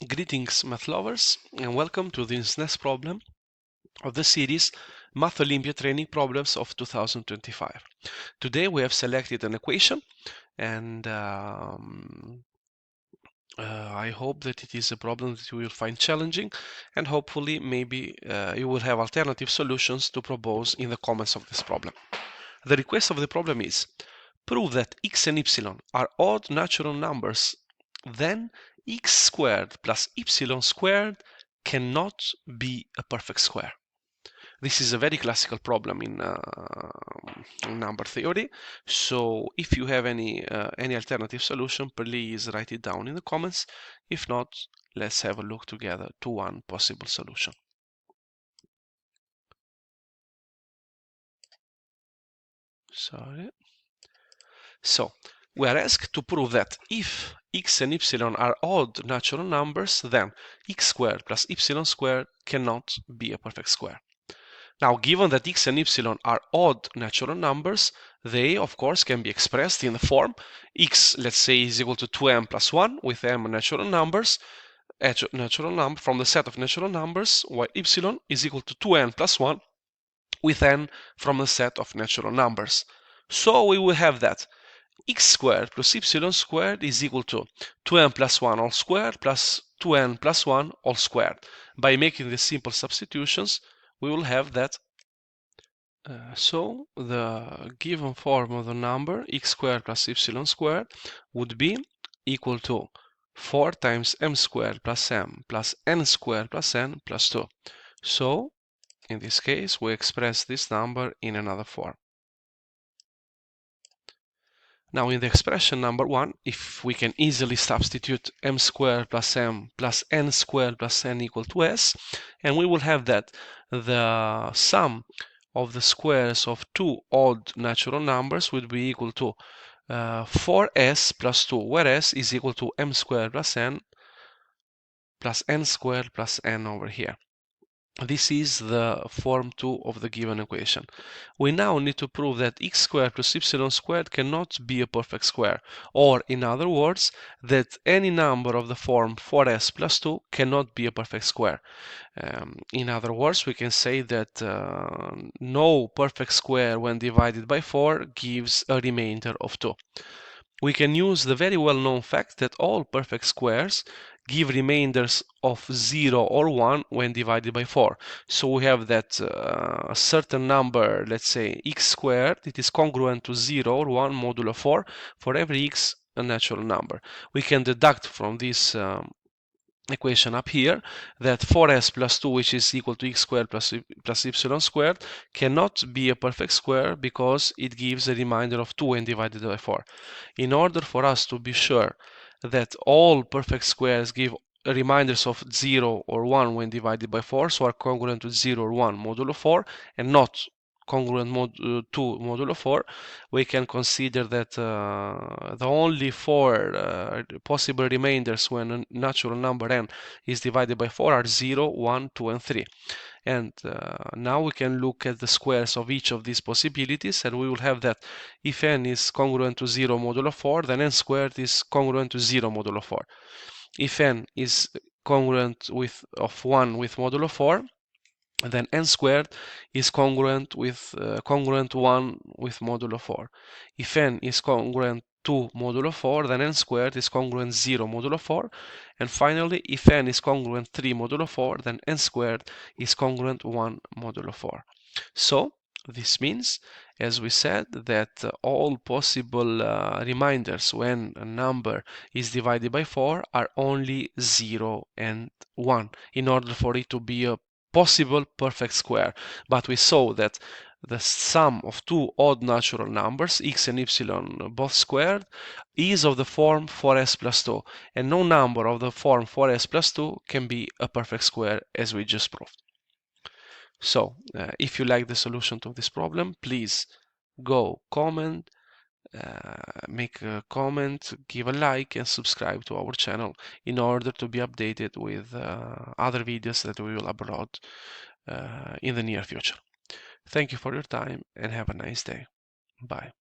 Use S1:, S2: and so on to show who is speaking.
S1: Greetings, math lovers, and welcome to this next problem of the series Math Olympiad Training Problems of 2025. Today we have selected an equation, and I hope that it is a problem that you will find challenging, and hopefully maybe you will have alternative solutions to propose in the comments of this problem. The request of the problem is: prove that x and y are odd natural numbers, then x squared plus y squared cannot be a perfect square. This is a very classical problem in number theory. So if you have any alternative solution, please write it down in the comments. If not, let's have a look together to one possible solution. Sorry. So we are asked to prove that if x and y are odd natural numbers, then x squared plus y squared cannot be a perfect square. Now, given that x and y are odd natural numbers, they, of course, can be expressed in the form x, let's say, is equal to 2m plus 1 with m natural numbers, from the set of natural numbers, while y is equal to 2n plus 1 with n from the set of natural numbers. So we will have that x squared plus y squared is equal to 2n plus 1 all squared plus 2n plus 1 all squared. By making the simple substitutions, we will have that. So the given form of the number x squared plus y squared would be equal to 4 times m squared plus m plus n squared plus n plus 2. So in this case, we express this number in another form. Now in the expression number 1, if we can easily substitute m squared plus m plus n squared plus n equal to s, and we will have that the sum of the squares of two odd natural numbers would be equal to 4s plus 2, where s is equal to m squared plus n squared plus n over here. This is the form 2 of the given equation. We now need to prove that x squared plus y squared cannot be a perfect square, or in other words, that any number of the form 4s plus 2 cannot be a perfect square. In other words, we can say that no perfect square when divided by 4 gives a remainder of 2. We can use the very well-known fact that all perfect squares give remainders of 0 or 1 when divided by 4. So we have that a certain number, let's say x squared, it is congruent to 0 or 1 modulo 4 for every x a natural number. We can deduct from this equation up here that 4s plus 2, which is equal to x squared plus y squared, cannot be a perfect square because it gives a remainder of 2 when divided by 4. In order for us to be sure that all perfect squares give reminders of 0 or 1 when divided by 4, so are congruent to 0 or 1 modulo 4, and not congruent 2 modulo 4, we can consider that the only 4 possible remainders when a natural number n is divided by 4 are 0, 1, 2, and 3. And now we can look at the squares of each of these possibilities, and we will have that if n is congruent to 0 modulo 4, then n squared is congruent to 0 modulo 4. If n is congruent with 1 with modulo 4, then n squared is congruent 1 with modulo 4. If n is congruent 2 modulo 4, then n squared is congruent 0 modulo 4. And finally, if n is congruent 3 modulo 4, then n squared is congruent 1 modulo 4. So this means, as we said, that all possible reminders when a number is divided by 4 are only 0 and 1 in order for it to be a possible perfect square. But we saw that the sum of two odd natural numbers, x and y both squared, is of the form 4s plus 2, and no number of the form 4s plus 2 can be a perfect square, as we just proved. So if you like the solution to this problem, please go comment, make a comment, give a like, and subscribe to our channel in order to be updated with other videos that we will upload in the near future. Thank you for your time and have a nice day. Bye.